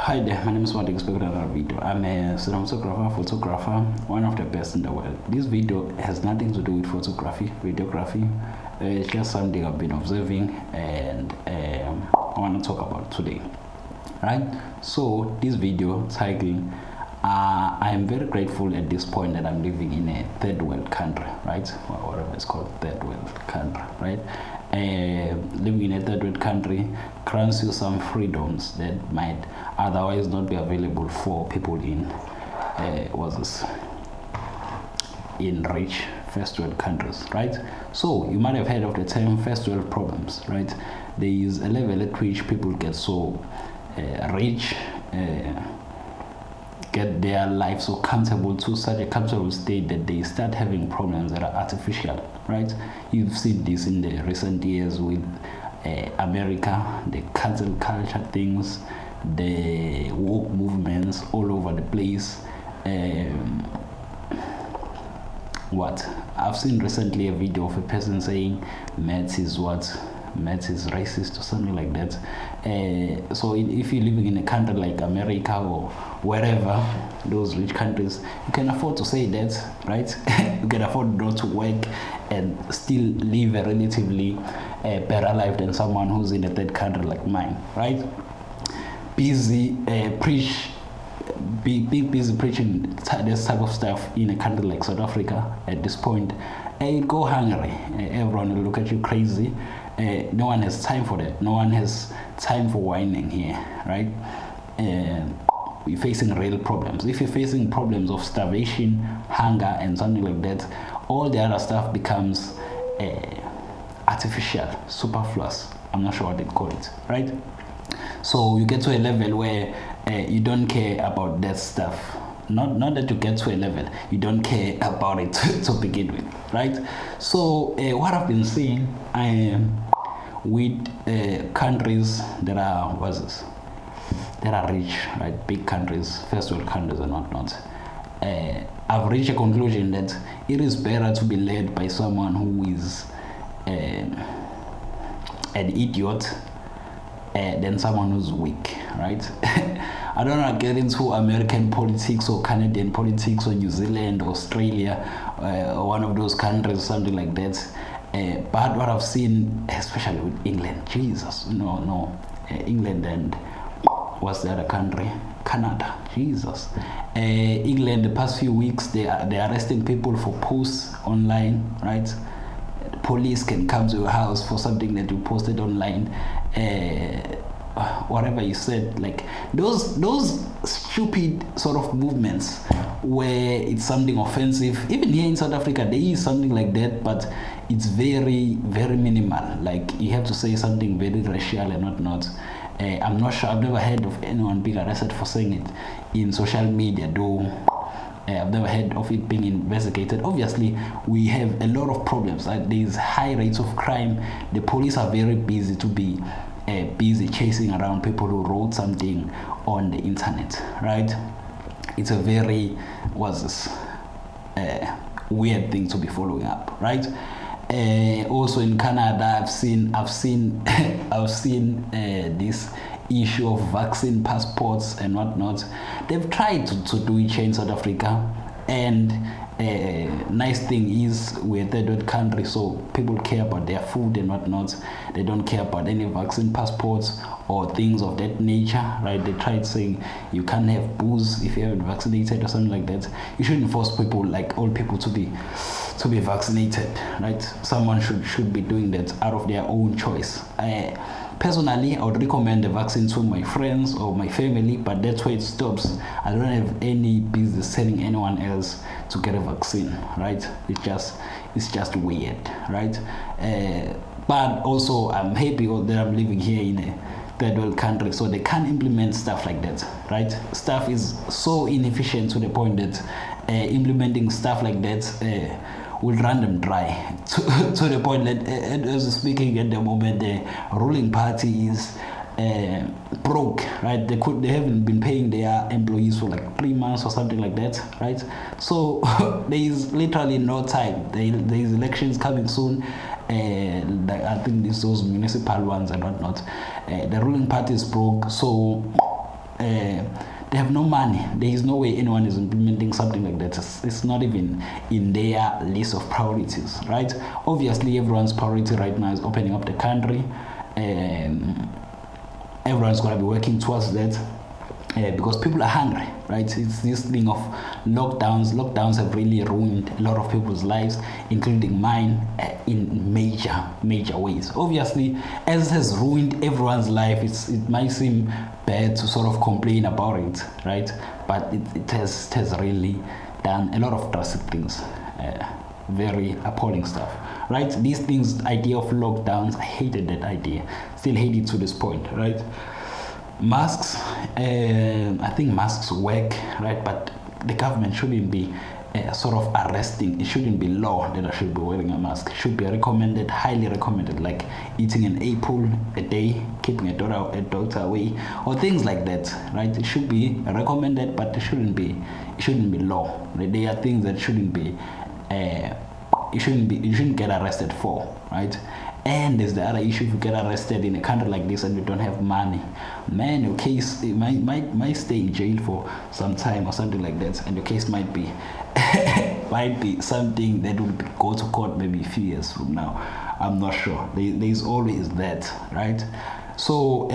Hi there, my name is Martin Expected another video. I'm a cinematographer, photographer, one of the best in the world. This video has nothing to do with photography, videography. It's just something I've been observing and I want to talk about today. Right? So this video title, I am very grateful at this point that I'm living in a third world country, right? Or whatever it's called, third world country, right? Living in a third world country grants you some freedoms that might otherwise not be available for people in in rich first world countries, right? So you might have heard of the term first world problems, right? There is a level at which people get so rich, get their life so comfortable to such a comfortable state that they start having problems that are artificial, right? You've seen this in the recent years with America, the cancel culture things, the woke movements all over the place. What I've seen recently a video of a person saying Mets is racist or something like that. So if you're living in a country like America or wherever, those rich countries, you can afford to say that, right? You can afford not to work and still live a relatively better life than someone who's in a third country like mine, right? Busy preaching this type of stuff in a country like South Africa at this point. You go hungry, everyone will look at you crazy. No one has time for that. No one has time for whining here, right? We're facing real problems. If you're facing problems of starvation, hunger, and something like that, all the other stuff becomes artificial, superfluous. I'm not sure what they call it, right? So you get to a level where you don't care about that stuff. Not that you get to a level, you don't care about it to begin with, right? So what I've been seeing with countries that are rich, right? Big countries, first world countries and whatnot. I've reached a conclusion that it is better to be led by someone who is an idiot than someone who's weak, right? I don't want to get into American politics or Canadian politics or New Zealand, Australia, or one of those countries, something like that. But what I've seen, especially with England, Jesus, England and what's the other country? Canada, Jesus. England, the past few weeks, they're arresting people for posts online, right? The police can come to your house for something that you posted online. Whatever you said, like those stupid sort of movements where it's something offensive. Even here in South Africa there is something like that, but it's very, very minimal. Like you have to say something very racial and whatnot. I'm not sure, I've never heard of anyone being arrested for saying it in social media, though I've never heard of it being investigated. Obviously, we have a lot of problems. There's high rates of crime. The police are very busy to be busy chasing around people who wrote something on the internet, right? It's a very weird thing to be following up, right? Also in Canada, I've seen this issue of vaccine passports and whatnot. They've tried to do it here in South Africa, and nice thing is we're a third world country, so people care about their food and whatnot. They don't care about any vaccine passports or things of that nature, right? They tried saying you can't have booze if you haven't vaccinated or something like that. You shouldn't force people, like old people, to be vaccinated, right? Someone should be doing that out of their own choice. Personally, I would recommend the vaccine to my friends or my family, but that's where it stops. I don't have any business telling anyone else to get a vaccine, right? It's just weird, right? But also, I'm happy that I'm living here in a third world country, so they can't implement stuff like that, right? Stuff is so inefficient to the point that implementing stuff like that will run them dry to the point that, as speaking at the moment, the ruling party is broke, right? They haven't been paying their employees for like 3 months or something like that, right? So there is literally no time. There is elections coming soon. I think those municipal ones and whatnot. The ruling party is broke, so they have no money. There is no way anyone is implementing something like that. It's not even in their list of priorities, right? Obviously, everyone's priority right now is opening up the country, and everyone's going to be working towards that. Because people are hungry, right? It's this thing of lockdowns. Lockdowns have really ruined a lot of people's lives, including mine, in major ways. Obviously, as it has ruined everyone's life, it might seem bad to sort of complain about it, right? But it has really done a lot of drastic things, very appalling stuff, right? These things, idea of lockdowns, I hated that idea, still hate it to this point, right? Masks, I think masks work, right? But the government shouldn't be sort of arresting. It shouldn't be law that I should be wearing a mask. It should be recommended, highly recommended, like eating an apple a day, keeping a doctor away, or things like that, right? It should be recommended, but it shouldn't be law. There are things that shouldn't be, you shouldn't get arrested for, right? And there's the other issue: if you get arrested in a country like this and you don't have money, man, your case might stay in jail for some time or something like that, and your case might be something that will go to court maybe a few years from now. I'm not sure. There's always that, right? So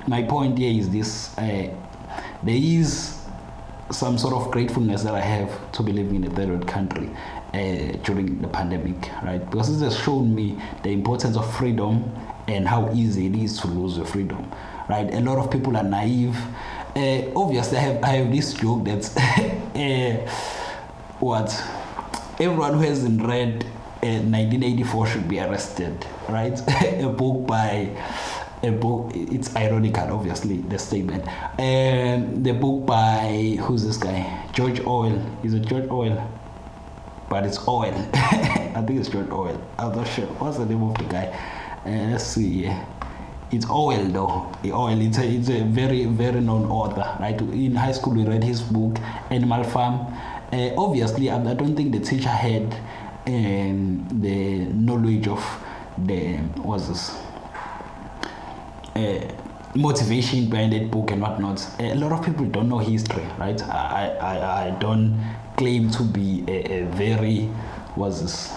my point here is this: there is some sort of gratefulness that I have to be living in a third world country during the pandemic, right? Because it has shown me the importance of freedom and how easy it is to lose your freedom, right? A lot of people are naive. Obviously, I have this joke that's what everyone who hasn't read 1984 should be arrested, right? a book, it's ironical, obviously, the statement. The book by, who's this guy? George Orwell. Is it George Orwell? But it's Orwell. I think it's George Orwell. I'm not sure. What's the name of the guy? Let's see. It's Orwell, though. Orwell. It's a very, very known author, right? In high school, we read his book, Animal Farm. Obviously, I don't think the teacher had the knowledge of the motivation behind that book and whatnot. A lot of people don't know history, right? I don't claim to be a very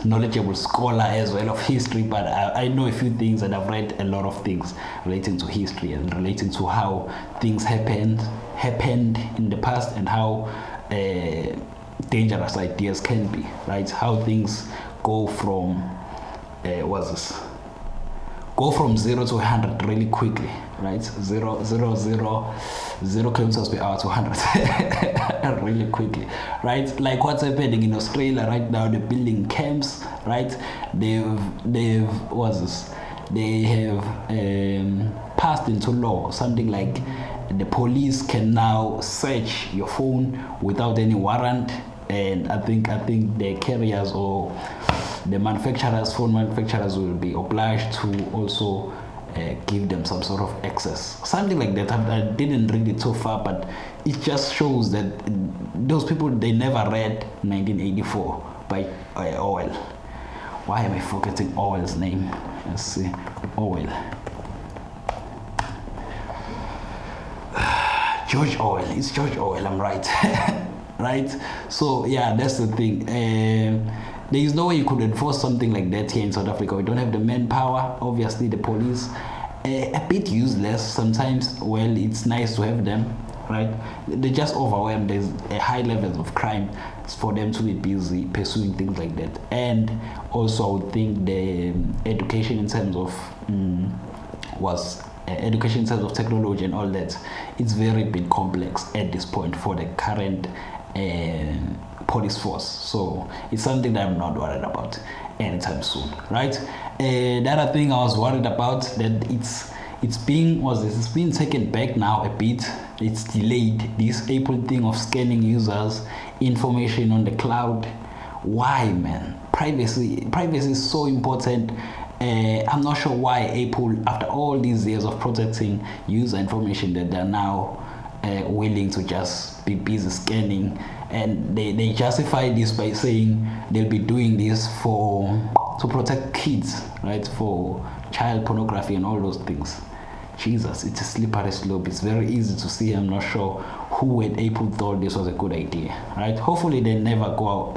knowledgeable scholar as well of history, but I know a few things, and I've read a lot of things relating to history and relating to how things happened in the past, and how dangerous ideas can be, right? How things go from go from 0 to 100 really quickly, right? 0 kilometers per hour to 100 really quickly, right? Like what's happening in Australia right now. They're building camps, right? They have passed into law something like the police can now search your phone without any warrant, and I think the carriers or the phone manufacturers will be obliged to also give them some sort of access, something like that. I didn't read it so far, but it just shows that those people, they never read 1984 by Orwell. Why am I forgetting Orwell's name? Let's see. Orwell. George Orwell. It's George Orwell, I'm right. Right? So yeah, that's the thing. There is no way you could enforce something like that here in South Africa. We don't have the manpower. Obviously, the police a bit useless sometimes. Well, it's nice to have them, right? They're just overwhelmed. There's a high level of crime for them to be busy pursuing things like that. And also, I would think the education in terms of education in terms of technology and all that, it's very bit complex at this point for the current police force. So it's something that I'm not worried about anytime soon, right? The other thing I was worried about, that it's being taken back now a bit. It's delayed, this Apple thing of scanning users information on the cloud. Why, man? Privacy is so important. I'm not sure why Apple, after all these years of protecting user information, that they're now willing to just be busy scanning, and they justify this by saying they'll be doing this to protect kids, right, for child pornography and all those things. Jesus, it's a slippery slope. It's very easy to see. I'm not sure who at Apple thought this was a good idea, right? Hopefully they never go out,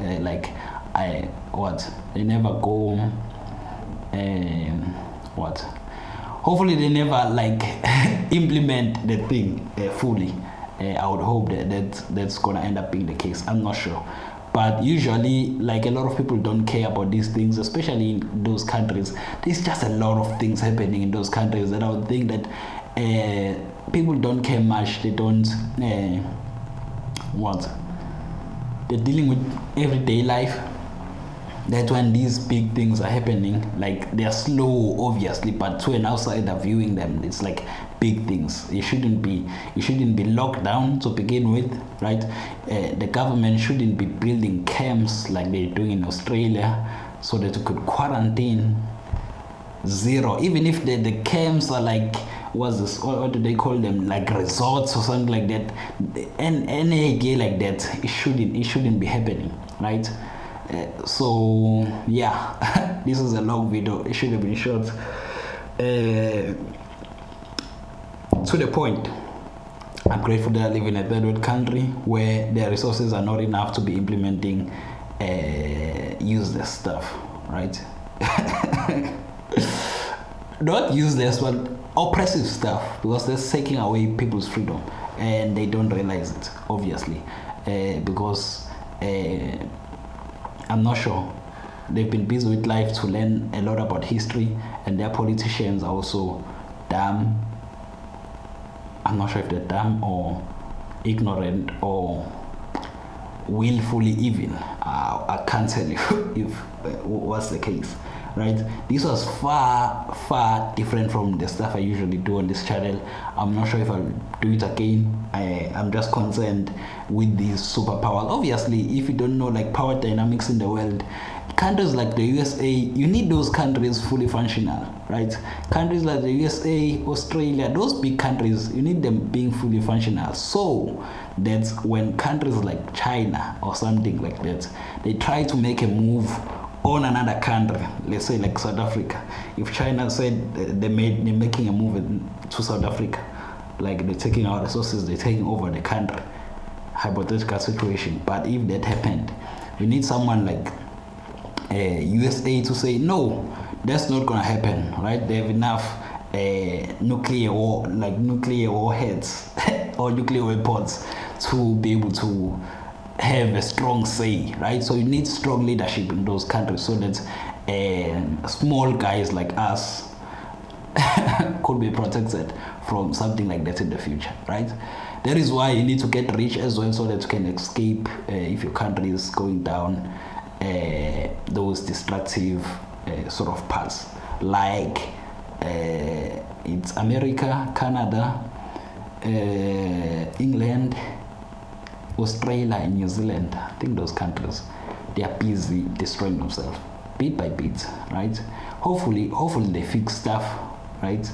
they never go hopefully they never implement the thing fully. I would hope that's gonna end up being the case. I'm not sure, but usually a lot of people don't care about these things, especially in those countries. There's just a lot of things happening in those countries that I would think that people don't care much. They don't they're dealing with everyday life. That's when these big things are happening. They're slow, obviously, but to an outsider viewing them, it's big things. It shouldn't be locked down to begin with, right? The government shouldn't be building camps like they're doing in Australia, so that you could quarantine. Zero. Even if the camps are what do they call them? Resorts or something like that. And any gay like that, it shouldn't be happening, right? So yeah, this is a long video. It should have been short. To the point, I'm grateful that I live in a third world country where their resources are not enough to be implementing useless stuff, right? Not useless, but oppressive stuff, because that's taking away people's freedom, and they don't realize it, obviously, because I'm not sure. They've been busy with life to learn a lot about history, and their politicians are also dumb. I'm not sure if they're dumb or ignorant or willfully evil. I can't tell you if what's the case, right? This was far different from the stuff I usually do on this channel. I'm not sure if I'll do it again. I'm just concerned with these superpowers. Obviously, if you don't know power dynamics in the world, countries like the USA, you need those countries fully functional, right? Countries like the USA, Australia, those big countries, you need them being fully functional. So that's when countries like China or something like that, they try to make a move on another country, let's say South Africa. If China said they're making a move to South Africa, they're taking our resources, they're taking over the country, hypothetical situation. But if that happened, we need someone like USA to say no, that's not gonna happen, right? They have enough nuclear warheads or nuclear weapons to be able to have a strong say, right? So you need strong leadership in those countries so that small guys like us could be protected from something like that in the future, right? That is why you need to get rich as well, so that you can escape if your country is going down those destructive sort of paths, it's America, Canada, England, Australia, and New Zealand. I think those countries, they are busy destroying themselves bit by bit, right? Hopefully they fix stuff, right?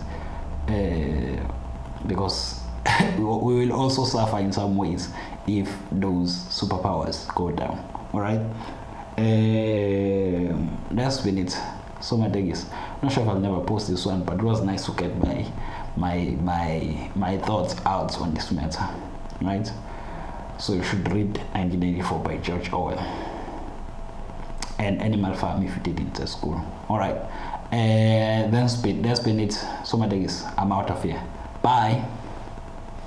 Because we will also suffer in some ways if those superpowers go down. All right. That's been it. So my days. Not sure if I'll never post this one, but it was nice to get my thoughts out on this matter, right? So you should read 1984 by George Orwell and Animal Farm if you did it at school. All right. That's been it. So my days. I'm out of here. Bye.